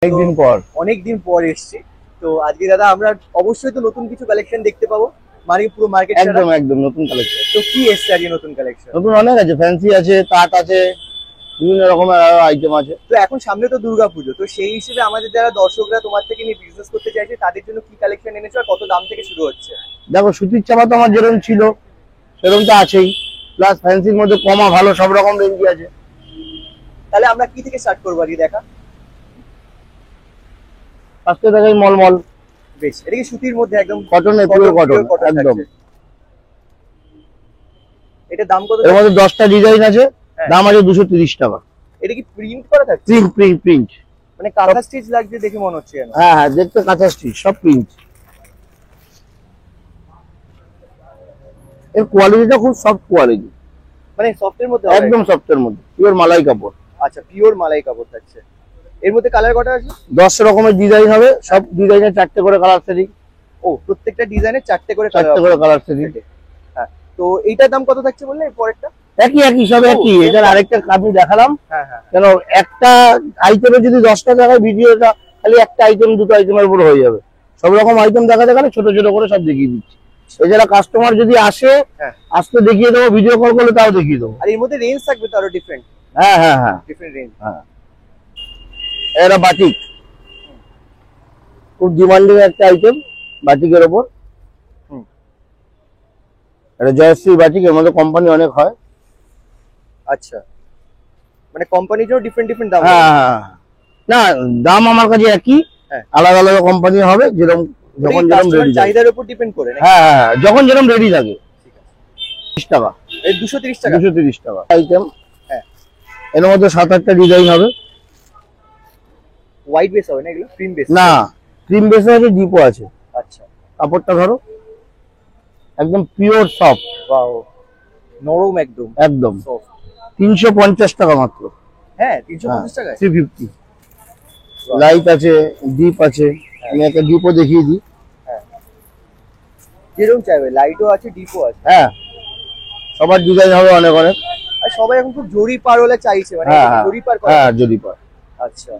একদিন পর অনেকদিন পর এসেছি। তো আজকে দাদা আমরা অবশ্যই তো নতুন কিছু কালেকশন দেখতে পাবো, মানে পুরো মার্কেট একদম একদম নতুন কালেকশন। তো কি এসছে আজকে নতুন কালেকশন? নতুন অনেক আছে, ফ্যান্সি আছে, তাঁত আছে, বিভিন্ন রকমের আরো আইটেম আছে। তো এখন সামনে তো দুর্গাপুজো, তো সেই হিসেবে আমাদের যারা দর্শকরা তোমার থেকে নিয়ে বিজনেস করতে চাইছে তাদের জন্য কি কালেকশন এনেছো আর কত দাম থেকে শুরু হচ্ছে? দেখো, সুতির চাপা তো আমার যেরকম ছিল সেরকম তো আছেই, প্লাস ফ্যান্সির মধ্যে কমা ভালো সব রকম রেঞ্জই আছে। তাহলে আমরা কি থেকে স্টার্ট করবো আজকে দেখা? ফার্স্টে দেখাই মলমল। বেশ, এটা কি সুতির মধ্যে একদম কটনের, পিওর কটন একদম। এটা দাম কত? এর মধ্যে 10টা ডিজাইন আছে, হ্যাঁ। দাম আছে 230 টাকা। এটা কি প্রিন্ট করা থাকছে? প্রিন্ট মানে কাঁথা স্টিচ লাগছে দেখে মনে হচ্ছে। হ্যাঁ হ্যাঁ, দেখতে কাঁচা স্টিচ, সব প্রিন্ট। এর কোয়ালিটিটা খুব সফট কোয়ালিটি, মানে সফটের মধ্যে একদম সফটের মধ্যে, পিওর মালাই কাপড়। আচ্ছা, পিওর মালাই কাপড় থাকছে। এর মধ্যে কালার কটা আছে? 10 রকমের ডিজাইন হবে, সব ডিজাইনের 4টে করে কালার সেটিং। ও, প্রত্যেকটা ডিজাইনের 4টে করে কালার সেটিং। হ্যাঁ, তো এইটার দাম কত থাকছে বললে? এর পরেরটা একই সব একই। এটার আরেকটা আমি দেখালাম, হ্যাঁ হ্যাঁ, কেন একটা আইটেমে যদি 10টা দেখায় ভিডিওটা, খালি একটা আইটেম দুটো আইটেমের উপর হয়ে যাবে। সব রকম আইটেম দেখাতে গেলে ছোট ছোট করে সব দেখিয়ে দিচ্ছি। এছাড়া কাস্টমার যদি আসে, আসতে দেখিয়ে দেবো, ভিডিও কল করলে তাও দেখিয়ে দেবো। আর এর মধ্যে রেঞ্জ থাকবে তো আরো ডিফারেন্ট? হ্যাঁ হ্যাঁ হ্যাঁ, ডিফারেন্ট রেঞ্জ। হ্যাঁ, এটা বাটিক, খুব ডিমান্ডিং একটা আইটেম বাটিকের ওপর। এটা জয়শ্রী বাটিক, এর মধ্যে কোম্পানি অনেক হয়। আচ্ছা, মানে কোম্পানিরও ডিফারেন্ট দাম? হ্যাঁ, না দাম আমার কাছে একই, আলাদা আলাদা কোম্পানি হবে, যেরকম যখন যেরকম রেডি, চাহিদার উপর ডিপেন্ড করে। হ্যাঁ, যখন যেরকম রেডি থাকে। 30 টাকা, এই 230 টাকা, 230 টাকা আইটেম। হ্যাঁ, এর মধ্যে 7-8টা ডিজাইন হবে। হোয়াইট বেস হবে না এগুলো? Cream base? না, ক্রিম বেস আছে, ডিপো আছে। আচ্ছা, কাপড়টা ধরো, একদম পিওর সফট, ওয়াও, নরম একদম একদম। সফট। 350 টাকা মাত্র। হ্যাঁ, 350 টাকা। 350। লাইট আছে, ডিপ আছে, আমি একটা ডিপও দেখিয়ে দিই। হ্যাঁ, যেরকম চাইবে, লাইটও আছে, ডিপও আছে। হ্যাঁ, সবার ডিজাইন হবে অনেক অনেক। আর সবাই এখন খুব জরিপার হলে চাইছে, মানে জরিপার করা। হ্যাঁ, জরিপার। আচ্ছা,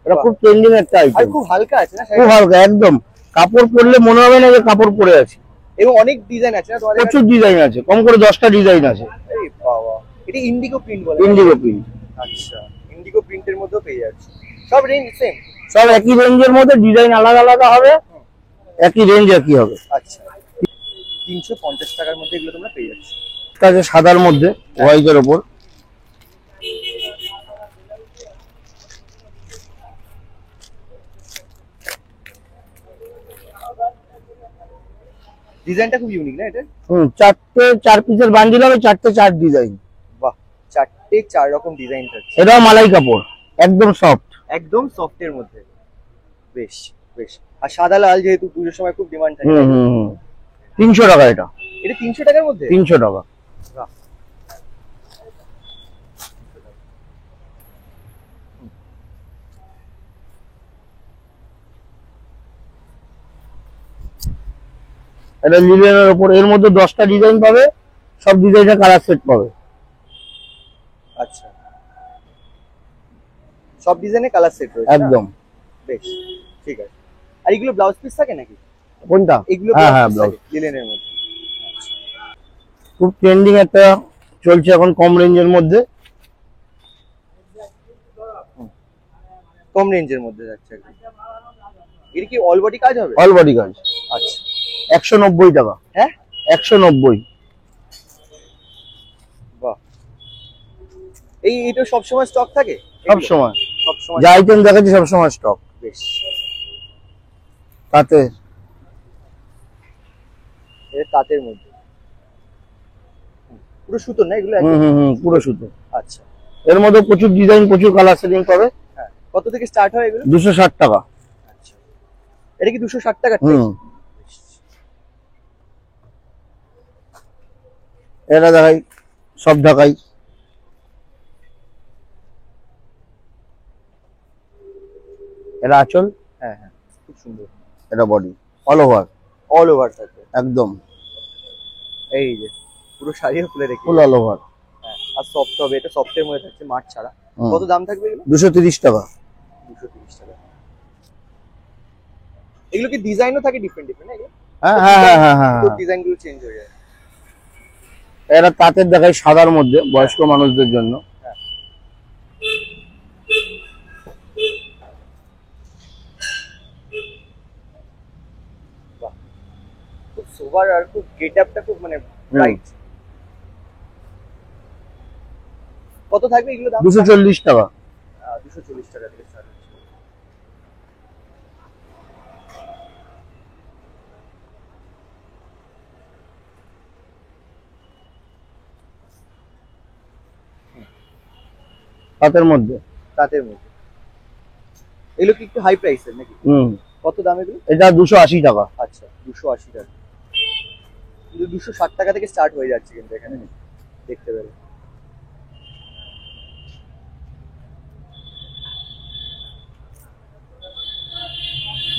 এটা খুব ট্রেন্ডিং একটা আইটেম। আর খুব হালকা আছে না? খুব হালকা একদম, কাপড় পরলে মনে হবে না যে কাপড় পরে আছে। এবং অনেক ডিজাইন আছে না তোমাদের? প্রচুর ডিজাইন আছে, কম করে 10টা ডিজাইন আছে। এই বাবা, এটা ইন্ডিগো প্রিন্ট বলে? Indigo print. আচ্ছা, ইন্ডিগো প্রিন্টের মধ্যেও পেয়ে যাচ্ছে। সব রেঞ্জ সেম? সব একই রেঞ্জের মধ্যে, ডিজাইন আলাদা আলাদা হবে, একই রেঞ্জ একই হবে। আচ্ছা, 350 টাকার মধ্যে এগুলো তোমরা পেয়ে যাচ্ছ। আছে সাদার মধ্যে, হোয়াইটের ওপর। ডিজাইনটা খুব ইউনিক না এটা? 4 পিসের বান্ডিল হবে, 4 ডিজাইন। বাহ, 4 রকম ডিজাইন থাকছে। এটাও মালাই কাপড়, একদম সফট, একদম সফটের মধ্যে। বেশ বেশ। আর সাদা লাল যেহেতু পুজোর সময় খুব ডিমান্ড থাকে। 300 টাকা এটা। এটা 300 টাকার মধ্যে? 300 টাকা। বাহ, এটা লিলেনের উপর, এর মধ্যে 10টা ডিজাইন পাবে, সব ডিজাইনের কালার সেট পাবে। আচ্ছা, সব ডিজাইনের কালার সেট রয়েছে একদম। বেশ, ঠিক আছে। আর এগুলো ব্লাউজ পিস থাকে নাকি? কোনটা? এগুলো হ্যাঁ, ব্লাউজ লিলেনের মধ্যে। খুব ট্রেন্ডিং একটা চলছে এখন, কম রেঞ্জের মধ্যে। কম রেঞ্জের মধ্যে যাচ্ছে। এটা কি অল বডি কাজ হবে? অল বডি কাজ। আচ্ছা, 190 টাকা। হ্যাঁ, 190। বাহ, এটা সব সময় স্টক থাকে? সব সময় যা আইটেম দেখাচ্ছি সব সময় স্টক। বেশ, তাতে তাঁতের মধ্যে পুরো সুতো না এগুলো? পুরো সুতো। আচ্ছা, এর মধ্যে প্রচুর ডিজাইন, প্রচুর কালার সেটিং পাবে। হ্যাঁ, কত থেকে স্টার্ট হয় এগুলো? 260 টাকা। আচ্ছা, এটা কি 260 টাকা? এটা দেখাই, সব ঢাকাই। এটা আঁচল। হ্যাঁ হ্যাঁ, খুব সুন্দর। এটা বডি, অল ওভার থাকে একদম। এই যে পুরো শাড়িও খুলে রেখে, ফুল অল ওভার। হ্যাঁ, আর সফট হবে, এটা সফটের মধ্যে থাকছে, মাঠ ছাড়া। কত দাম থাকবে এগুলো? 230 টাকা। 230 টাকা। এগুলো কি ডিজাইনও থাকে ডিফারেন্ট ডিফারেন্ট এগুলো? হ্যাঁ হ্যাঁ হ্যাঁ হ্যাঁ হ্যাঁ ডিজাইন গুলো চেঞ্জ হয়ে যায়। এরা তাঁতের দেখায় সাদার মধ্যে বয়স্ক মানুষদের জন্য। হ্যাঁ। বাহ, খুব সোবার আর খুব গেটআপটা খুব মানে ব্রাইট। কত থাকবে এগুলো দাম? 240 টাকা। 240 টাকা থেকে স্টার্ট হচ্ছে। তাঁতের মধ্যে। তাঁতের মধ্যে এগুলো কি একটু হাই প্রাইসের নাকি? কত দাম এগুলো? এটা 280 টাকা। আচ্ছা 280 টাকা, কিন্তু 260 টাকা থেকে স্টার্ট হয়ে যাচ্ছে কিন্তু এখানে দেখতে পেলে।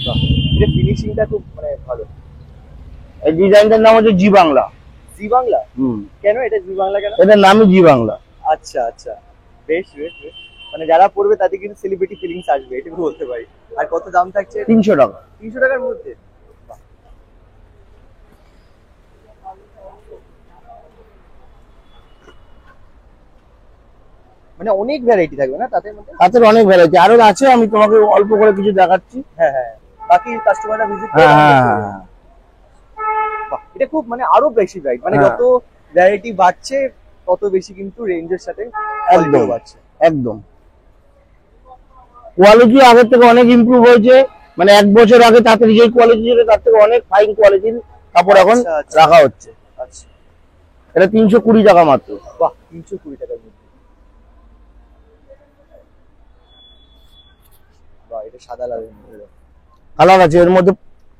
বাহ, এটা ফিনিশিংটা খুব মানে ভালো। এই ডিজাইনটার নাম হচ্ছে জি বাংলা। জি বাংলা? কেন এটা জি বাংলা কেন? এটার নামই জি বাংলা। আচ্ছা আচ্ছা, বেশ বেশ বেশ, মানে যারা পড়বে তাদের কিন্তু সেলিব্রিটি ফিলিংস আসবে, এটুকু বলতে পারি। আর কত দাম থাকছে? 300 টাকা। 300 টাকার মধ্যে? বাহ। মানে অনেক ভ্যারাইটি থাকবে না তাদের মধ্যে? তাঁতের অনেক ভ্যারাইটি আরো আছে, আমি তোমাকে অল্প করে কিছু দেখাচ্ছি। হ্যাঁ হ্যাঁ, বাকি কাস্টমাররা ভিজিট করে। হ্যাঁ বাহ, এটা খুব মানে আরো বেশি ব্রাইট, মানে যত ভ্যারাইটি বাড়ছে তত বেশি কিন্তু রেঞ্জের সাথে একদম বাড়ছে। একদম। কোয়ালিটি আগের থেকে অনেক ইমপ্রুভ হয়েছে, মানে 1 বছর আগে তাঁতের যে কোয়ালিটি ছিল তার থেকে অনেক ফাইন কোয়ালিটির কাপড় এখন রাখা হচ্ছে। আচ্ছা, এটা 320 টাকা মাত্র। বাহ, 320 টাকার মধ্যে। বাহ, এটা সাদা লালের মধ্যে কালার আছে এর মধ্যে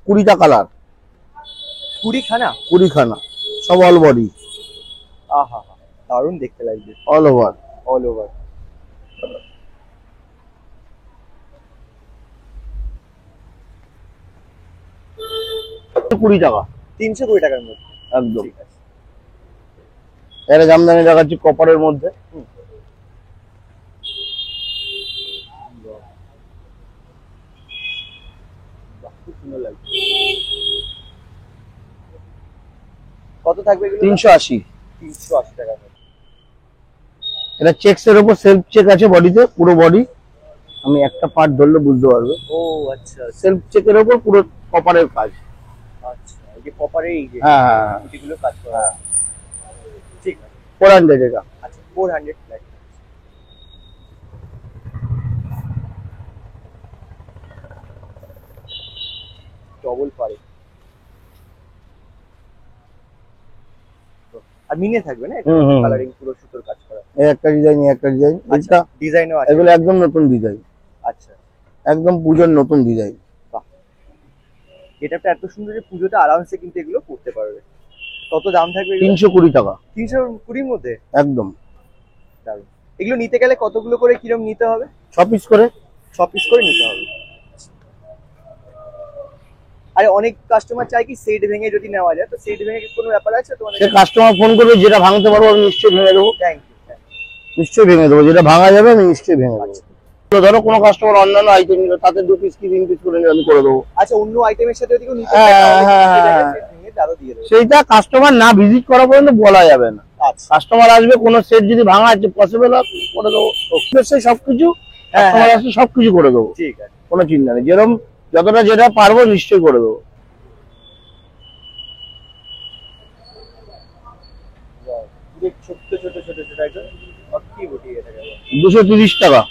20টা কালার। 20 খানা? 20 খানা, সব অল বডি। আহা, দারুণ দেখতে লাগবে। All over. All over. 20 টাকা। 320 টাকার মধ্যে একদম। ঠিক আছে। এটা জামদানি দেখাচ্ছি কপারের মধ্যে। বাহ, খুব সুন্দর লাগছে। কত থাকবে এগুলো? 380। 380 টাকার মধ্যে। এটা চেকস এর উপর সেলফ চেক আছে বডিতে, পুরো বডি। আমি একটা পার্ট ধরলে বুঝতে পারবে। ও আচ্ছা, সেলফ চেকের উপর পুরো কপারের কাজ। আচ্ছা, এই যে কপারে এই যে হ্যাঁ এগুলো কাজ করা। ঠিক আছে। 400 এটা। আচ্ছা, 400 লাখ। ডবল পারে। আর মিনে থাকবে না, এটা কালারিং পুরো সুতোর কাজ করা। এই একটা ডিজাইন, এই একটা ডিজাইন। আচ্ছা, ডিজাইনও আছে। এগুলো একদম নতুন ডিজাইন। আচ্ছা, একদম পুজোর নতুন ডিজাইন। বাহ, এটা এত সুন্দর যে পুজোতে আরামসে কিন্তু এগুলো পড়তে পারবে। কত দাম থাকবে? 320 টাকা। 320 এর মধ্যে? একদম। দারুণ। এগুলো নিতে গেলে কতগুলো করে কিরকম নিতে হবে? 6 পিস করে। 6 পিস করে নিতে হবে। আরে অনেক কাস্টমার চায় কি সেট ভেঙে যদি নেওয়া যায়, তো সেট ভেঙে কি কোনো ব্যাপার আছে তোমাদের? সে কাস্টমার ফোন করবে, যেটা ভাঙতে পারবো আমি নিশ্চয়ই ভেঙে দেবো। Thank you. নিশ্চয়ই ভেঙে দেবো, যেটা ভাঙা যাবে আমি নিশ্চয়ই ভেঙে দেবো। তো ধরো কোনো কাস্টমার অন্যান্য আইটেম নিল, তাতে 2 পিস কি 3 পিস করে নিলে আমি করে দেবো। আচ্ছা, অন্য আইটেমের সাথে যদি কেউ নিতে হ্যাঁ, চায় তাহলে হ্যাঁ, সেট হ্যাঁ। ভেঙে আরো দিয়ে দেবো। সেইটা কাস্টমার না ভিজিট করা পর্যন্ত বলা যাবে না। আচ্ছা, কাস্টমার আসবে, কোনো সেট যদি ভাঙা আছে পসিবল হয় করে দেবো। সবকিছু কাস্টমার আসলে সবকিছু করে দেবো, ঠিক আছে, কোনো চিন্তা নেই। যেরকম যতটা যেটা পারবো নিশ্চয়ই করে দেবো। ছোট্ট ছোট ছোট ছোট একদম কি বটি এটা গেল। 230 টাকা।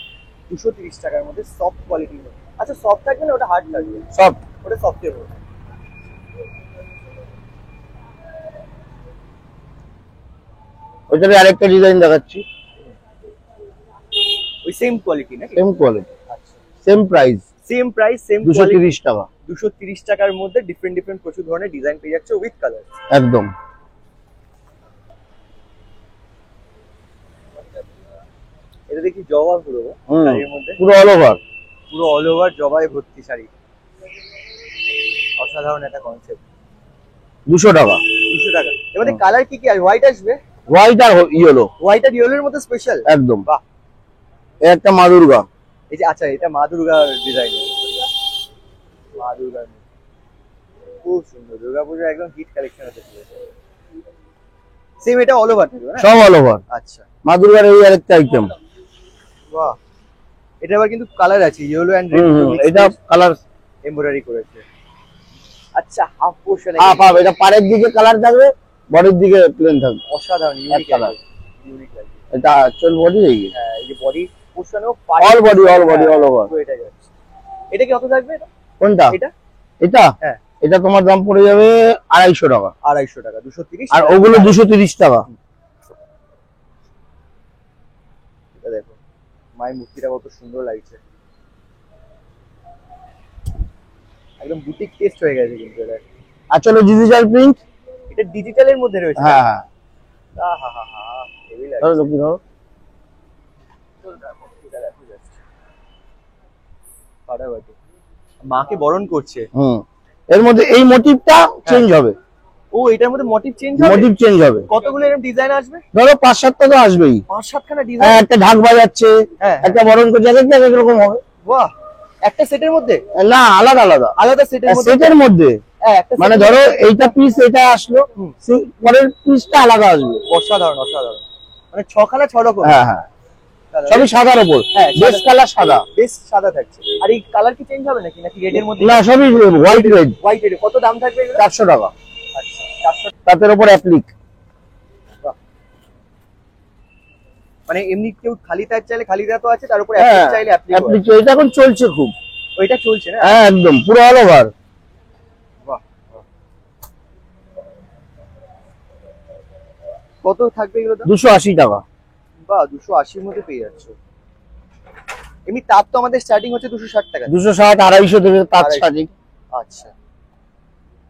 230 টাকার মধ্যে সফট কোয়ালিটির মধ্যে। আচ্ছা, সফট থাকবে না ওটা হার্ড থাকবে? সফট। ওটা সফটের মধ্যে। ওইটারে আরেকটা ডিজাইন দেখাচ্ছি। ওই সেম কোয়ালিটি নাকি? সেম কোয়ালিটি, আচ্ছা, same price. Same price, same quality. 230 টাকা। 230 টাকার মধ্যে ডিফারেন্ট ডিফারেন্ট প্রচুর ধরনের ডিজাইন পেয়ে যাচ্ছে উইথ কালার। একদম। এটা দেখি জবা পুরো শাড়ির মধ্যে, পুরো অল ওভার। পুরো অল ওভার জবায় ভর্তি শাড়ি। অসাধারণ একটা কনসেপ্ট। 200 টাকা। 200 টাকা। এবারে কালার কি কি আসবে? হোয়াইট আসবে? হোয়াইট আর ইয়েলো। হোয়াইট আর ইয়েলোর মধ্যে স্পেশাল? একদম। বাহ, এই একটা মা দুর্গা। এই যে আচ্ছা, এটা মা দুর্গা ডিজাইন, মা দুর্গা খুব সুন্দর, দুর্গাপূজার একদম হিট কালেকশন হতে চলেছে। সেম এটা অল ওভার থাকবে না? সব অল ওভার। আচ্ছা, মা দুর্গার এই আরেকটা আইটেম। বাহ, এটা আবার কিন্তু কালার আছে, ইয়েলো এন্ড রেড, এটা কালার এমব্রয়ডারি করেছে। আচ্ছা, হাফ পোর্শন হাফ হাফ, এটা পাড়ের দিকে কালার থাকবে, বডির দিকে প্লেন থাকবে। অসাধারণ, ইউনিক কালার। ইউনিক লাগে। এটা চল বডি এই হ্যাঁ, এই যে বডি পোর্শনও অল বডি অল ওভার। এটা যাচ্ছে। এটা কি কত থাকবে এটা? কোনটা? এটা এটা হ্যাঁ, এটা তোমার দাম পড়ে যাবে 250 টাকা। 250 টাকা, 230। আর ওগুলো 230 টাকা। এটা দেখো, মায়ের মূর্তিটা কত সুন্দর লাগছে, একদম বুটিক টেস্ট হয়ে গেছে কিন্তু এটা। আর চলো ডিজিটাল প্রিন্ট। এটা ডিজিটালের মধ্যে রয়েছে। হ্যাঁ হ্যাঁ, আহা, হেভি লাগছে। ধরো কি ধরো, এটা দেখো জাস্ট ফাটাফাটি। মাকে বরণ করছে। এর মধ্যে এই মোটিভটা চেঞ্জ হবে। ও, এটার মধ্যে মোটিভ চেঞ্জ হবে? মোটিভ চেঞ্জ হবে। কতগুলো এরকম ডিজাইন আসবে? ধরো 5-7টা তো আসবেই। 5-7খানা হ্যাঁ, ডিজাইন। একটা ঢাক বাজাচ্ছে, হ্যাঁ, একটা বরণ করছে, এক রকম হবে। বাহ, একটা সেটের মধ্যে? না, আলাদা আলাদা আলাদা সেটের মধ্যে? সেটের মধ্যে হ্যাঁ, একটা মানে ধরো এইটা পিস এটা আসলো, পরের পিসটা আলাদা আসবে। অসাধারণ অসাধারণ, মানে 6খানা 6 রকম। হ্যাঁ হ্যাঁ, সবই সাদার উপর। হ্যাঁ, বেস কালার সাদা। বেস সাদা থাকছে। আর এই কালার কি চেঞ্জ হবে নাকি রেড এর মধ্যে? না, সবই হোয়াইট রেড। White red. কত দাম থাকবে এগুলো? 400 টাকা। আচ্ছা, 400। তার উপর অ্যাপ্লিক। মানে এমনি কেউ খালি তার চাইলে খালি তার তো আছে, তার উপর হ্যাঁ, অ্যাপ্লিক চাইলে অ্যাপ্লিক। অ্যাপ্লিক এটা এখন চলছে খুব। ওইটা চলছে না? হ্যাঁ, একদম পুরো অল ওভার। বাহ, কত থাকবে এগুলো দাম? 280 টাকা। বাহ, 280 এর মধ্যে পেয়ে যাচ্ছে। এমনি তার তো আমাদের স্টার্টিং হচ্ছে 260 টাকা। 260, 250 থেকে তার স্টার্টিং। আচ্ছা,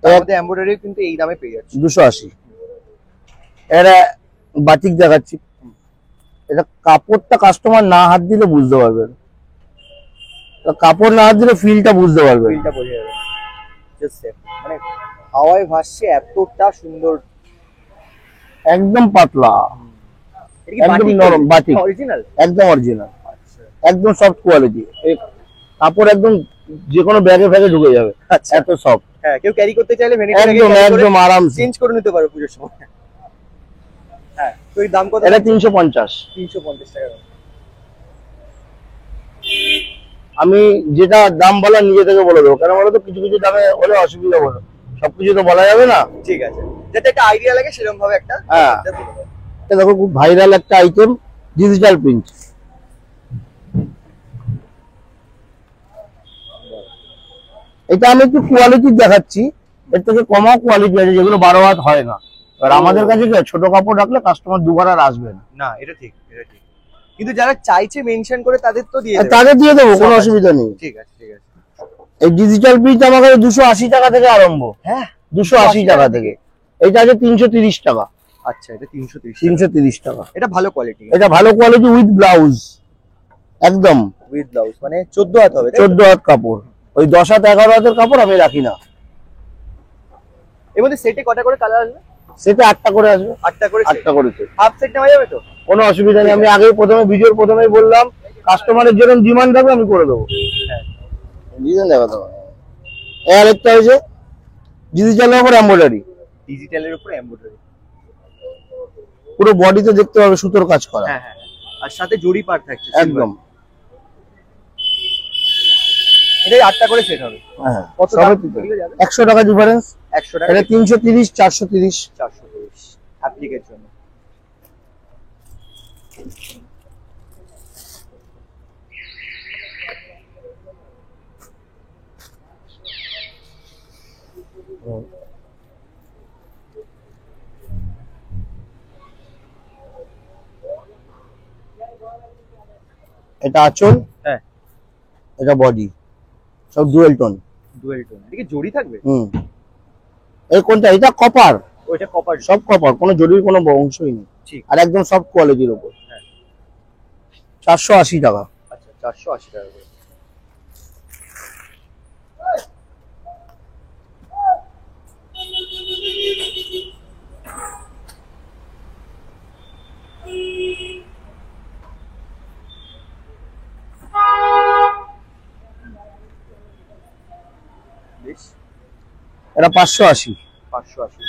তার মধ্যে এমব্রয়ডারি কিন্তু এই দামে পেয়ে যাচ্ছে। 280। এরা বাটিক দেখাচ্ছি, এটা কাপড়টা কাস্টমার না হাত দিলে বুঝতে পারবে না। কাপড় না হাত দিলে ফিলটা বুঝতে পারবে। ফিলটা বোঝা যাবে জাস্ট, মানে হাওয়ায় ভাসছে, এতটা সুন্দর, একদম পাতলা, একদম নরম বাটিক, অরিজিনাল, একদম অরিজিনাল, আচ্ছা একদম সফট কোয়ালিটি। কাপড় একদম যে কোনো ব্যাগে ফ্যাগে ঢুকে যাবে, আচ্ছা, এত সফট। হ্যাঁ, কেউ ক্যারি করতে চাইলে একদম একদম আরামসে চেঞ্জ করে নিতে পারো পুজোর সময়। হ্যাঁ, তো এর দাম কত? এটা 350। 350 টাকা। আমি যেটা দাম বলা নিজে থেকে বলে দেবো, কেন বলো তো, কিছু কিছু দামে হলে অসুবিধা বলো, সবকিছু তো বলা যাবে না। ঠিক আছে, যাতে একটা আইডিয়া লাগে সেরকম ভাবে একটা। হ্যাঁ, এটা দেখো খুব ভাইরাল একটা আইটেম, ডিজিটাল প্রিন্ট। এটা আমি একটু কোয়ালিটি দেখাচ্ছি, এর থেকে কমও কোয়ালিটি আছে যেগুলো 12 হাত হয় না। আর আমাদের কাছে কি ছোট কাপড় রাখলে কাস্টমার দুবার আর আসবে না। না, এটা ঠিক, এটা ঠিক। কিন্তু যারা চাইছে মেনশন করে তাদের তো দিয়ে দেবে। তাদের দিয়ে দেবো, কোনো অসুবিধা নেই। ঠিক আছে, ঠিক আছে। এই ডিজিটাল প্রিন্ট আমার কাছে 280 টাকা থেকে আরম্ভ। হ্যাঁ, 280 টাকা থেকে। এটা আছে 330 টাকা। আচ্ছা, এটা 330। 330 টাকা। এটা ভালো কোয়ালিটি। এটা ভালো কোয়ালিটি উইথ ব্লাউজ, একদম উইথ ব্লাউজ, মানে 14 হাত হবে। 14 হাত কাপড়। ওই 10 হাত 11 হাতের কাপড় আমি রাখি না। এর মধ্যে সেটে কটা করে কালার আসবে? সেটা 8টা করে আসবে। 8টা করে? 8টা করে। হাফ সেট নেওয়া যাবে তো? কোনো অসুবিধা নেই। আমি আগেই ভিডিওর প্রথমেই বললাম, কাস্টমারের যেরকম ডিমান্ড থাকবে আমি করে দেবো। হ্যাঁ, ডিজাইন দেখাতে হবে। এর একটা হয়েছে ডিজিটালের উপর এমব্রয়ডারি। ডিজিটালের উপর এমব্রয়ডারি, পুরো বডিতে দেখতে পাবে সুতোর কাজ করা। হ্যাঁ হ্যাঁ, আর সাথে জরি পার থাকছে একদম। এটাই 8টা করে সেট হবে। হ্যাঁ, কত দাম এগুলো যাবে? 100 টাকা ডিফারেন্স। 100 টাকা। এটা 330, 430। 430 অ্যাপ্লিকের জন্য। এটা আঁচল, হ্যাঁ, এটা বডি, সব ডুয়েল টোন। Dual tone. এদিকে জরি থাকবে? এই কোনটা? এটা কপার। ওইটা কপার। সব কপার, কোনো জরির কোনো অংশই নেই। ঠিক। আর একদম সফট কোয়ালিটির উপর। হ্যাঁ, 480 টাকা। আচ্ছা, 480 টাকা করে। প্লিজ। এটা 580। 580।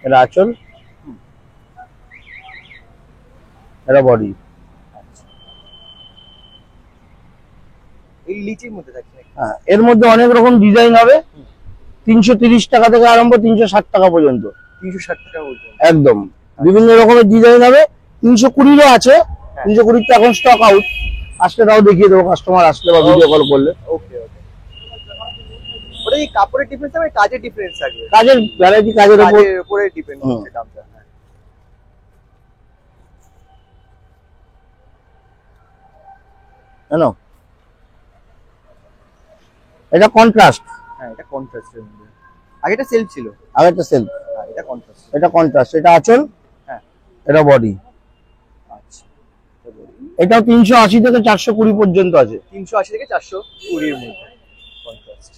এটা আঁচল, এটা বডি। এই লিচির মধ্যে থাকছে নাকি? হ্যাঁ, এর মধ্যে অনেক রকম ডিজাইন হবে। 330 টাকা থেকে আরম্ভ 360 টাকা পর্যন্ত। 360 টাকা বলছেন? একদম বিভিন্ন রকমের ডিজাইন হবে। 320-ও আছে। 320 এখন স্টক আউট। আসলে তাও দেখিয়ে দেবো, কাস্টমার আসলে বা ভিডিও কল করলে। ওকে ওকে। ওটা এই কাপড়ের ডিফারেন্স হবে, কাজের ডিফারেন্স থাকবে? কাজের ভ্যারাইটি, কাজের উপরে ডিপেন্ড করছে দামটা। জানো এটা কন্ট্রাস্ট। হ্যাঁ, এটা কন্ট্রাস্টের মধ্যে। আগেটা সেলফ ছিল, আগেরটা সেলফ, এটা কন্ট্রাস্ট। এটা কন্ট্রাস্ট। এটা আঁচল, হ্যাঁ, এটা বডি। আচ্ছা, এটাও 380 থেকে 420 পর্যন্ত আছে। 380 থেকে 420 এর মধ্যে কন্ট্রাস্ট।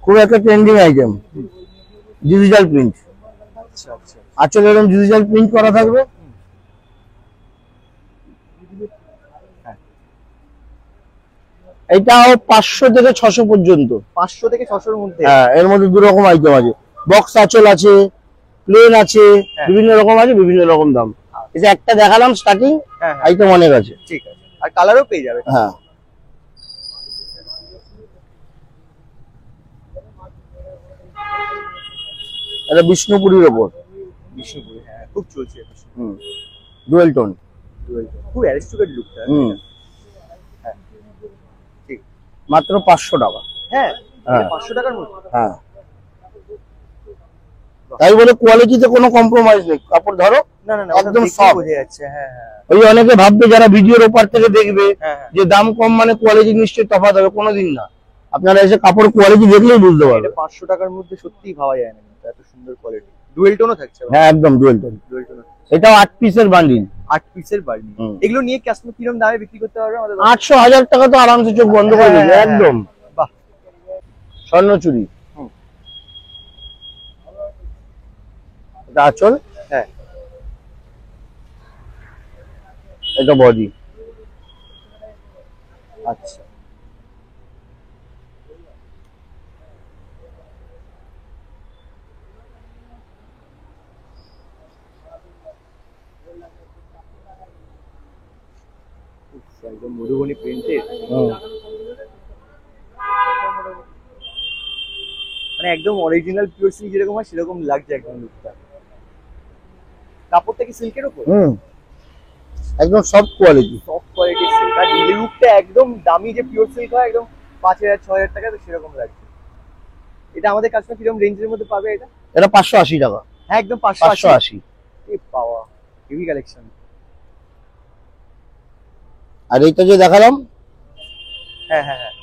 খুব একটা ট্রেন্ডিং আইটেম, ডিজিটাল প্রিন্ট। আচ্ছা আচ্ছা। আঁচল এরকম ডিজিটাল প্রিন্ট করা থাকবে। এটাও 500 থেকে 600 পর্যন্ত। 500 থেকে 600 এর মধ্যে? হ্যাঁ, এর মধ্যে দু রকম আইটেম আছে, বক্স আঁচল আছে, প্লেন আছে, বিভিন্ন রকম আছে, বিভিন্ন রকম দাম। এটা একটা দেখালাম স্টার্টিং, আইটেম অনেক আছে। ঠিক আছে, আর কালারও পেয়ে যাবে। হ্যাঁ, এটা বিষ্ণুপুরীর ওপর। বিষ্ণুপুরি, হ্যাঁ খুব চলছে। ডুয়েল টোন, খুব অ্যারিস্টোক্রেট লুকটা। হ্যাঁ ঠিক, মাত্র 500 টাকা। হ্যাঁ, হ্যাঁ 500 টাকার মধ্যে। হ্যাঁ, তাই বলে কোয়ালিটিতে কোনো কম্প্রোমাইজ নেই। কাপড় ধরো, না না না, একদম দেখে সফট। বোঝা যাচ্ছে। হ্যাঁ হ্যাঁ। ওই অনেকে ভাববে যারা ভিডিওর ওপার থেকে দেখবে হ্যাঁ, যে দাম কম মানে কোয়ালিটি নিশ্চয়ই তফাৎ হবে, কোনোদিন না। আপনারা এসে কাপড় কোয়ালিটি দেখলেই বুঝতে এটা পারবেন। 500 টাকার মধ্যে সত্যিই ভাবা যায় না, এত সুন্দর কোয়ালিটি। ডুয়েল টোনও থাকছে? হ্যাঁ একদম ডুয়েল টোন। Dual tone. এটাও 8 পিসের বান্ডিল, 8 পিসের বান্ডিল। এগুলো নিয়ে কাস্টমার কিরকম দামে বিক্রি করতে পারবে আমাদের? 800-1000 টাকা তো আরামসে চোখ বন্ধ করে দেবে একদম। বাহ, স্বর্ণচুরি। এটা আঁচল, হ্যাঁ এটা বডি। আচ্ছা। একদম মধুবনী প্রিন্টেড, মানে একদম অরিজিনাল পিওর সিল্ক যেরকম হয় সেরকম লাগছে একদম লুকটা। কাপড়টা কি সিল্কের উপর? একদম সফট কোয়ালিটি। সফট কোয়ালিটির সিল্ক, আর লুকটা একদম দামি যে পিওর সিল্ক হয় একদম 5000-6000 টাকা, তো সেরকম লাগছে। এটা আমাদের কাছে কিরকম রেঞ্জের মধ্যে পাবে এটা? এটা 580 টাকা। হ্যাঁ একদম 580। এই পাওয়া হেভি কালেকশন। আর এইটা যে দেখালাম, হ্যাঁ হ্যাঁ হ্যাঁ,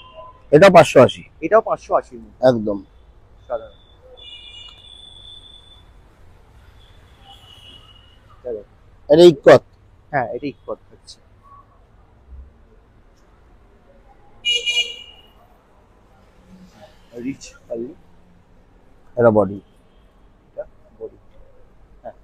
এটা 580। এটাও 580 একদম সাধারণ। এটা ইকত। হ্যাঁ, এটা ইকত হচ্ছে। রিচ পাল্লু, এটা বডি। এটা বডি। হ্যাঁ,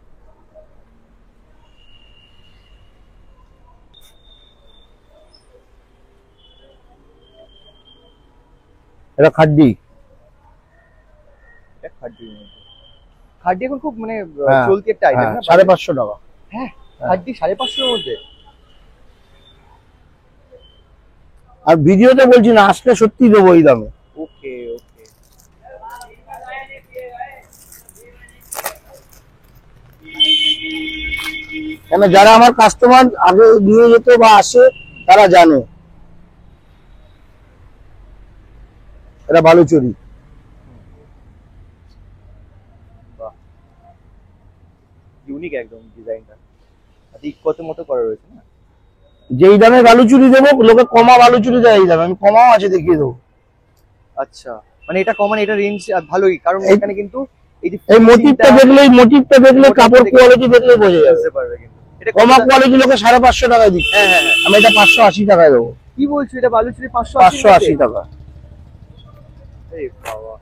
এটা খাড্ডি। এটা খাড্ডি। খাড্ডি এখন খুব মানে হ্যাঁ, চলতি একটা আইটেম না? 550 টাকা। হ্যাঁ, খাড্ডি 550 এর মধ্যে। আর ভিডিওতে বলছি না, আসলে সত্যি দেবো এই দামে। ওকে ওকে। কেন যারা আমার কাস্টমার আগে নিয়ে যেত বা আসে তারা জানে। এটা বালুচুরি। ইউনিক একদম ডিজাইনটা, আর ইকতের মতো করা রয়েছে না? যেই দামে বালুচুরি দেবো, লোকে কমা বালুচুরি দেয় এই দামে, আমি কমাও আছে দেখিয়ে দেবো। আচ্ছা, মানে এটা কমন, এটা রেঞ্জ ভালোই, কারণ এখানে কিন্তু এই মোটিভটা দেখলে কাপড় কোয়ালিটি দেখলে বোঝা যাবে। বুঝতে পারবে কিন্তু এটা কমা কোয়ালিটি লোকে 550 টাকায় দিচ্ছে। হ্যাঁ হ্যাঁ হ্যাঁ। আমি এটা 580 টাকায় দেবো। কি বলছো, এটা বালুচরি 580 টাকা। এই বাবা,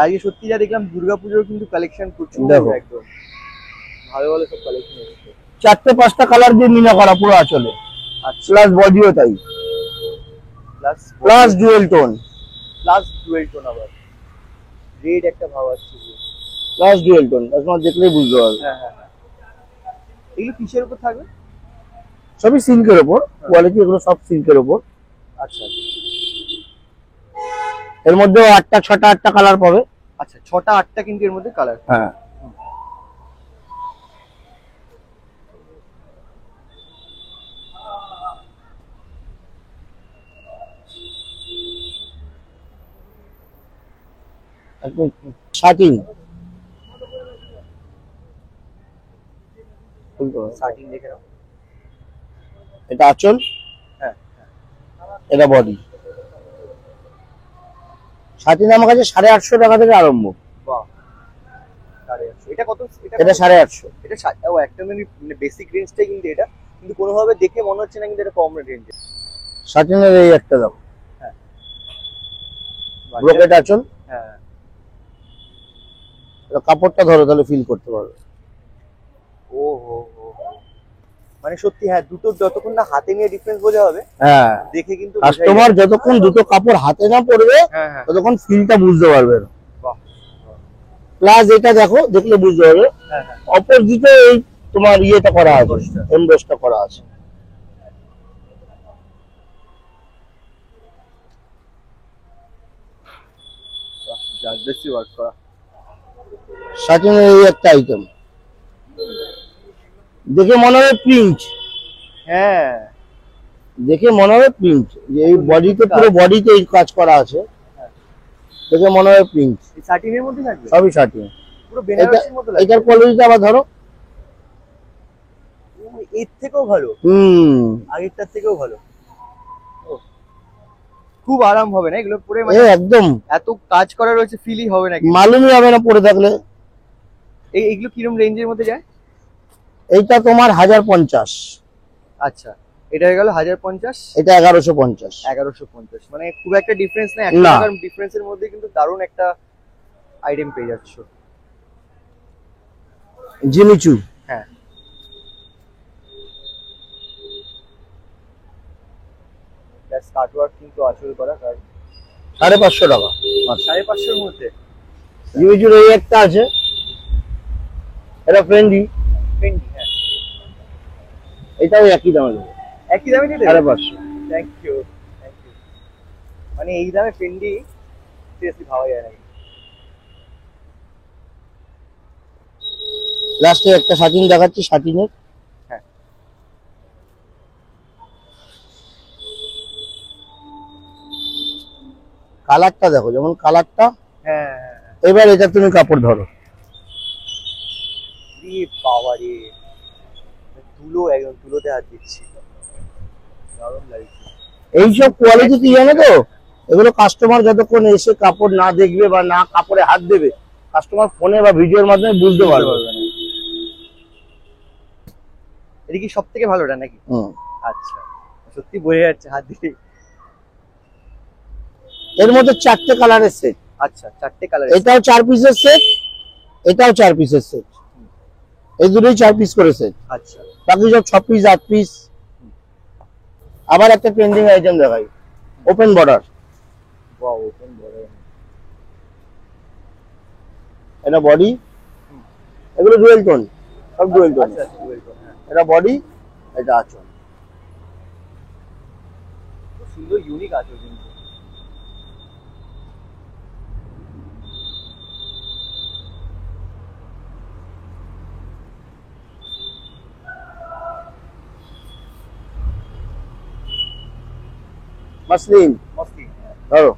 আজকে সত্যি যা দেখলাম দুর্গাপুজোর কিন্তু কালেকশন প্রচুর, দেখো। একদম ভালো ভালো সব কালেকশন এসেছে। 4-5টা কালার দিয়ে মিনা করা পুরো আঁচলে, আচ্ছা, প্লাস বডিও তাই, plus dual tone, plus dual tone, আবার রেড একটা ভাব আসছে। প্লাস ডুয়েল টোন, তোমার দেখলেই বুঝতে পারবে। হ্যাঁ হ্যাঁ হ্যাঁ। এগুলো কিসের উপর থাকবে? সবই সিল্কের উপর কোয়ালিটি, এগুলো সব সিল্কের উপর। আচ্ছা এর মধ্যে 8টা কালার পাবে। আচ্ছা, 6টা 8টা কিন্তু এর মধ্যে কালার। হ্যাঁ, শাটিন, শার্টিং দেখে নাও। এটা আঁচল, হ্যাঁ, এটা বডি। শাটিন আমার কাছে 850 টাকা থেকে আরম্ভ। বাহ, 850। এটা কত? এটা 850। এটা ও একটা মানে বেসিক রেঞ্জটাই কিন্তু এটা, কিন্তু কোনোভাবে দেখে মনে হচ্ছে না কিন্তু এটা কম রেঞ্জে। শাটিনের এই একটা দাও, হ্যাঁ, ব্রোকেট আঁচল। হ্যাঁ, কাপড়টা ধরো তাহলে ফিল করতে পারবে। ও হো হো, মানে সত্যি হ্যাঁ, দুটো যতক্ষণ না হাতে নিয়ে ডিফারেন্স বোঝা হবে, হ্যাঁ, দেখে কিন্তু কাস্টমার যতক্ষণ দুটো কাপড় হাতে না পড়বে হ্যাঁ হ্যাঁ, ততক্ষণ ফিলটা বুঝতে পারবে না। বাহ, প্লাস এটা দেখো, দেখলে বুঝতে পারবে হ্যাঁ হ্যাঁ, অপোজিটে এই তোমার ইয়েটা করা আছে, এমবোসটা। এমবোসটা করা আছে। জাস্ট ওয়ার্ক করা। শাটিনের এই একটা আইটেম, দেখে মনে হবে প্রিন্ট, হ্যাঁ, দেখে মনে হবে প্রিন্ট, যে এই বডিতে পুরো বডিতে এই কাজ করা আছে, দেখে মনে হবে প্রিন্ট। এই শার্টিনের মধ্যে থাকবে সবই শাটিন। পুরো বেনারসির মতো লাগবে। এটার কোয়ালিটিটা আবার ধরো, এর থেকেও ভালো, আগেরটার থেকেও ভালো। খুব আরাম হবে না এগুলো পরে, মানে একদম এত কাজ করা রয়েছে ফিলই হবে না। মালুমই হবে না পরে থাকলে। এইগুলো কিরকম রেঞ্জের মধ্যে যায়? এইটা তোমার 1050। আচ্ছা, এটা হয়ে গেল 1050, এটা 1150। 1150, মানে খুব একটা ডিফারেন্স নেই। 1 না। টাকার ডিফারেন্সের মধ্যে কিন্তু দারুণ একটা আইটেম পেয়ে যাচ্ছ। জিমিচু, হ্যাঁ, স্কার্ট ওয়ার্ক কিন্তু আঁচল করা, কাজ 550 টাকা। 550 এর মধ্যে। জিমিচুর এই একটা আছে, এটা ফ্রেন্ডি, ফেন্ডি, হ্যাঁ, এটাও একই দামে দেবো, একই দামে দিতে। 550। Thank you, thank you. মানে এই দামে ফেন্ডি সিরিয়াসলি ভাবা যায় না। লাস্টে একটা শাটিন দেখাচ্ছি, শাটিনের হ্যাঁ, কালারটা দেখো, যেমন কালারটা। হ্যাঁ, এবার এটা তুমি কাপড় ধরো, বাবা রে, তুলো, একদম তুলোতে হাত দিচ্ছি, দারুণ লাগছে। এইসব কোয়ালিটি কি জানো তো, এগুলো কাস্টমার যতক্ষণ এসে কাপড় না দেখবে বা না কাপড়ে হাত দেবে, কাস্টমার ফোনে বা ভিডিওর মাধ্যমে বুঝতে পারবে না। এটা কি সব থেকে ভালোটা নাকি? আচ্ছা, সত্যি বোঝা যাচ্ছে হাত দিয়ে। এর মধ্যে 4টে কালারের সেট। আচ্ছা, 4টে কালার। এটাও 4 পিসের সেট, এটাও 4 পিসের সেট, এই দুটোই 4 পিস করে সেট। আচ্ছা, বাকি সব 6 পিস 8 পিস। আবার একটা ট্রেন্ডিং আইটেম দেখাই, open border. Wow, open border. এটা বডি, এগুলো ডুয়েল টোন, সব ডুয়েল টোন। আচ্ছা, ডুয়েল টোন, হ্যাঁ। এটা বডি, এটা আঁচল। খুব সুন্দর ইউনিক আছে কিন্তু। মাসলিন মসলিন, ধরো,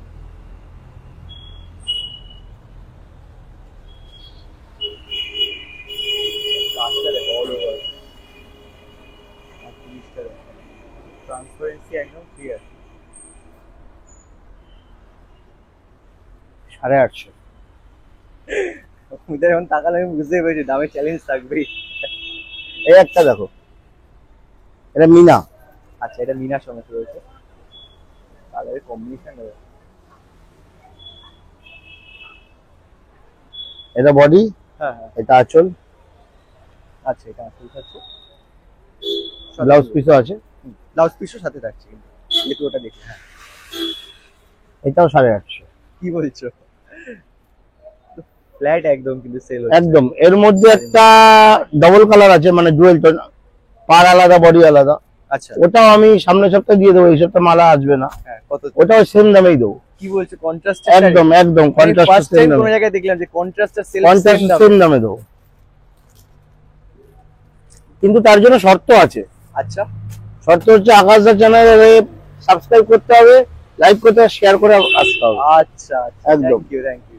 কাজটা দেখো, all over। ট্রান্সপারেন্সি একদম ক্লিয়ার। 850। ওদের এখন তাকালে আমি বুঝতে পেরেছি দামে চ্যালেঞ্জ থাকবেই। এই একটা দেখো, এটা মিনা। আচ্ছা, এটা মিনার সমেত রয়েছে, কালারের কম্বিনেশন। এটা বডি, হ্যাঁ হ্যাঁ, এটা আঁচল, আচ্ছা এটা আসল থাকছে, ব্লাউজ পিসও আছে। ব্লাউজ পিসও সাথে থাকছে কিন্তু, যেহেতু ওটা দেখি। হ্যাঁ, এটাও 850। কি বলছো, ফ্ল্যাট একদম কিন্তু সেল হচ্ছে একদম। এর মধ্যে একটা ডবল কালার আছে, মানে ডুয়েল টোন, পার আলাদা বডি আলাদা। আচ্ছা, ওটাও আমি সামনের সপ্তাহে দিয়ে দেবো, এই সপ্তাহে মালা আসবে না। হ্যাঁ কত, ওটাও সেম দামেই দেবো। কি বলছো, কন্ট্রাস্ট? একদম একদম কন্ট্রাস্ট ফার্স্ট সেম টাইম কোন দামে, জায়গায় দেখলাম যে কন্ট্রাস্টের সেল কন্ট্রাস্ট সেম দামে দেবো। কিন্তু তার জন্য শর্ত আছে। আচ্ছা, শর্ত হচ্ছে আকাশদা চ্যানেলে সাবস্ক্রাইব করতে হবে, লাইক করতে হবে, শেয়ার করে আসতে হবে। আচ্ছা একদম। Thank you.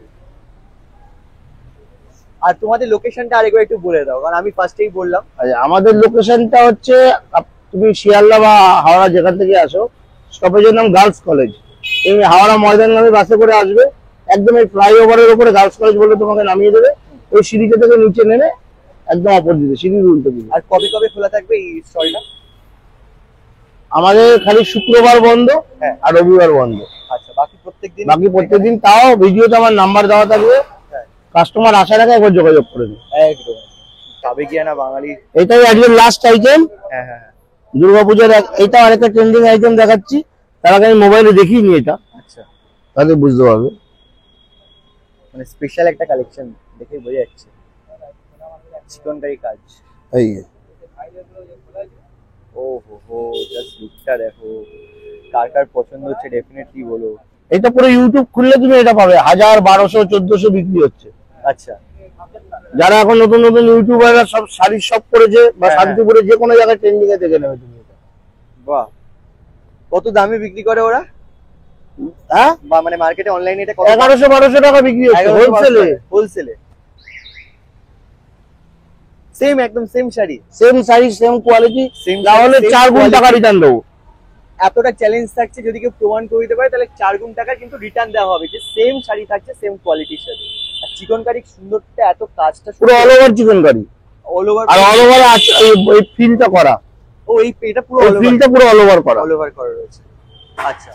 আর তোমাদের লোকেশনটা আরেকবার একটু বলে দাও, কারণ আমি ফার্স্টেই বললাম। আচ্ছা, আমাদের লোকেশনটা হচ্ছে, তুমি শিয়ালদা বা হাওড়া যেখান থেকে আসো, স্টপেজের নাম গার্লস কলেজ। তুমি হাওড়া ময়দান নামে বাসে করে আসবে, একদম এই ফ্লাইওভারের উপরে গার্লস কলেজ বলে তোমাকে নামিয়ে দেবে। ওই সিঁড়িটা থেকে নিচে নেমে একদম অপোজিটে, সিঁড়ির উল্টো দিকে। আর কবে কবে খোলা থাকবে এই স্টলটা? আমাদের খালি শুক্রবার বন্ধ, হ্যাঁ। আর রবিবার বন্ধ। আচ্ছা, বাকি প্রত্যেকদিন? বাকি প্রত্যেকদিন। তাও ভিডিওতে আমার নাম্বার দেওয়া থাকবে, হ্যাঁ। কাস্টমার আসার আগে একবার যোগাযোগ করে দিন। একদম, তবে গিয়ে না বাঙালি। এটাই একদম লাস্ট আইটেম হ্যাঁ হ্যাঁ হ্যাঁ। দুর্গাপূজার। এইটাও আরেকটা ট্রেন্ডিং আইটেম দেখাচ্ছি, তার আগে আমি মোবাইলে দেখিয়ে নি এটা, আচ্ছা, তাহলে বুঝতে পারবে। মানে স্পেশাল একটা কালেকশন দেখে বোঝা যাচ্ছে, চিকনকারি কাজ। এই ও হো হো, জাস্ট লুকটা দেখো, কার কার পছন্দ হচ্ছে ডেফিনেটলি বলো। এটা পুরো ইউটিউব খুললে তুমি এটা পাবে, 1000, 1200, 1400 বিক্রি হচ্ছে। আচ্ছা, যারা এখন নতুন নতুন ইউটিউবাররা সব শাড়ির শপ করেছে বা হ্যাঁ, শান্তিপুরে যে কোনো জায়গায় ট্রেন্ডিং এ দেখে নেবে তুমি এটা। বাহ, কত দামে বিক্রি করে ওরা? হ্যাঁ, বা মানে মার্কেটে অনলাইনে এটা কত? 1100-1200 টাকা বিক্রি হচ্ছে হোলসেলে। হোলসেলে সেম, একদম same sari, same size, same quality, Same না হলে same 4 গুণ quality। টাকা রিটার্ন দেবো। এতটা চ্যালেঞ্জ থাকছে, যদি কেউ প্রমাণ করে দিতে পারে তাহলে 4 গুণ টাকা কিন্তু রিটার্ন দেওয়া হবে, যে সেম শাড়ি থাকছে সেম কোয়ালিটির সাথে। আর চিকনকারি সুন্দরটা, এত কাজটা পুরো all over chicken curry, all over, আর অল ওভার এই ফিলটা করা, ও এই এটা পুরো এই অল ওভার, ফিলটা পুরো অল ওভার করা। অল ওভার করা রয়েছে। আচ্ছা,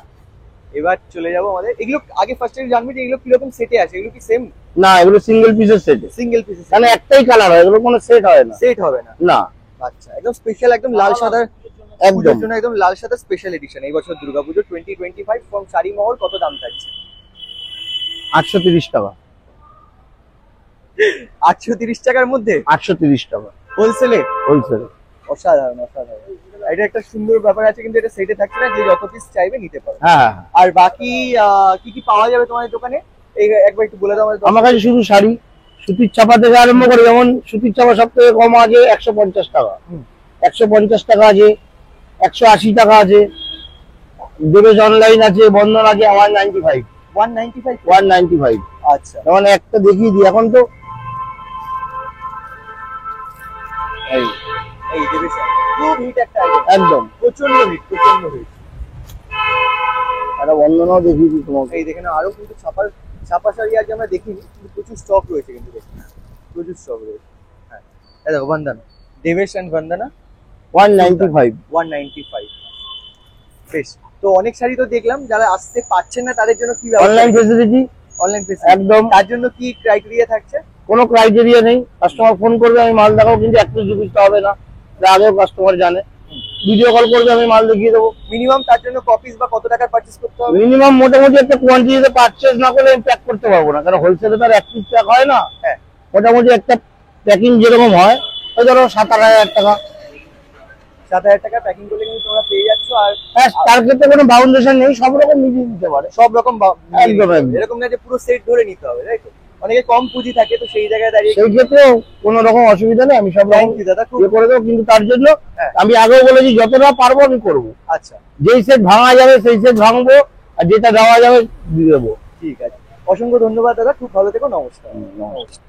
এবার চলে যাবো আমাদের এগুলো। আগে ফার্স্টে জানবি যে এগুলো কিরকম সেটে আছে, এগুলো কি সেম? না, এগুলো সিঙ্গেল পিসের সেট, সিঙ্গেল পিস, মানে একটাই কালার হয়, এগুলো কোনো সেট হয় না। সেট হবে না? না, আচ্ছা, একদম স্পেশাল, একদম লাল সাদা, একদম পুজোর জন্য একদম লাল সাদা স্পেশাল এডিশন এই বছর দুর্গাপুজো 2025 ফ্রম শাড়ি মহল। কত দাম থাকছে? 830 টাকা। 830 টাকার মধ্যে 830 টাকা হোলসেলে? হোলসেল। অসাধারণ অসাধারণ। এটা একটা সুন্দর ব্যাপার আছে, কিন্তু এটা সেটে থাকছে না, যে যত পিস চাইবে নিতে পারবে। হ্যাঁ, আর বাকি কি কি পাওয়া যাবে তোমাদের দোকানে এই একবার একটু বলে দাও আমাদের। আমার কাছে শুধু শাড়ি, সুতির চাপা থেকে আরম্ভ করে, যেমন সুতির চাপা সব থেকে কম আছে 150 টাকা, 150 টাকা আছে, 180 টাকা আছে, দেবেশ অনলাইন আছে, বন্ধন আছে 195। 195? 195। আচ্ছা, যেমন একটা দেখিয়ে দিই এখন তো, এই এই দেবে স্যার, খুব হিট একটা আইটেম, একদম প্রচন্ড হিট, প্রচন্ড হিট। একটা বন্ধনাও দেখিয়ে দিই তোমাকে। এই দেখে না, আরো কিন্তু ছাপা শাড়ি আজ আমরা দেখিনি, কিন্তু প্রচুর স্টক রয়েছে, কিন্তু দেখুন প্রচুর স্টক রয়েছে। হ্যাঁ, এই দেখো বন্দনা, দেবেশ এন্ড বন্দনা 195। 195। বেশ, তো অনেক শাড়ি তো দেখলাম, যারা আসতে পারছেন না তাদের জন্য কি অনলাইন ফেসিলিটি অনলাইন ফেসিলিটি একদম, তার জন্য কি ক্রাইটেরিয়া থাকছে? কোনো ক্রাইটেরিয়া নেই। কাস্টমার ফোন করবে, আমি মাল দেখাবো, কিন্তু একটু ঝুঁকিতে হবে না, যা আগেও কাস্টমার জানে। ভিডিও কল করবে, আমি মাল দেখিয়ে দেবো। মিনিমাম তার জন্য কপিস বা কত টাকার পারচেজ করতে হবে? মিনিমাম মোটামুটি একটা কোয়ান্টিটিতে পারচেজ না করলে আমি প্যাক করতে পারবো না, কারণ হোলসেলে তার এক পিস প্যাক হয় না। হ্যাঁ, মোটামুটি একটা প্যাকিং যেরকম হয়, ওই ধরো 7-8 টাকা। 7,000 টাকা প্যাকিং করলে কিন্তু তোমরা পেয়ে যাচ্ছ। আর হ্যাঁ, তার ক্ষেত্রে কোনো বাউন্ডেশন নেই, সব রকম মিলিয়ে দিতে পারে। সব রকম একদম, একদম। এরকম না যে পুরো সেট ধরে নিতে হবে, তাই তো? অনেকে কম পুঁজি থাকে, তো সেই জায়গায় দাঁড়িয়ে সেই ক্ষেত্রে কোনো রকম অসুবিধা নেই, আমি সব রকম থ্যাংক ইউ দাদা, খুব ইয়ে করে দেবো। কিন্তু তার জন্য হ্যাঁ। আমি আগেও বলেছি, যতটা পারবো আমি করবো। আচ্ছা, যেই সেট ভাঙা যাবে সেই সেট ভাঙবো, আর যেটা দেওয়া যাবে দিয়ে দেবো। ঠিক আছে, অসংখ্য ধন্যবাদ দাদা, খুব ভালো থেকো, নমস্কার। নমস্কার।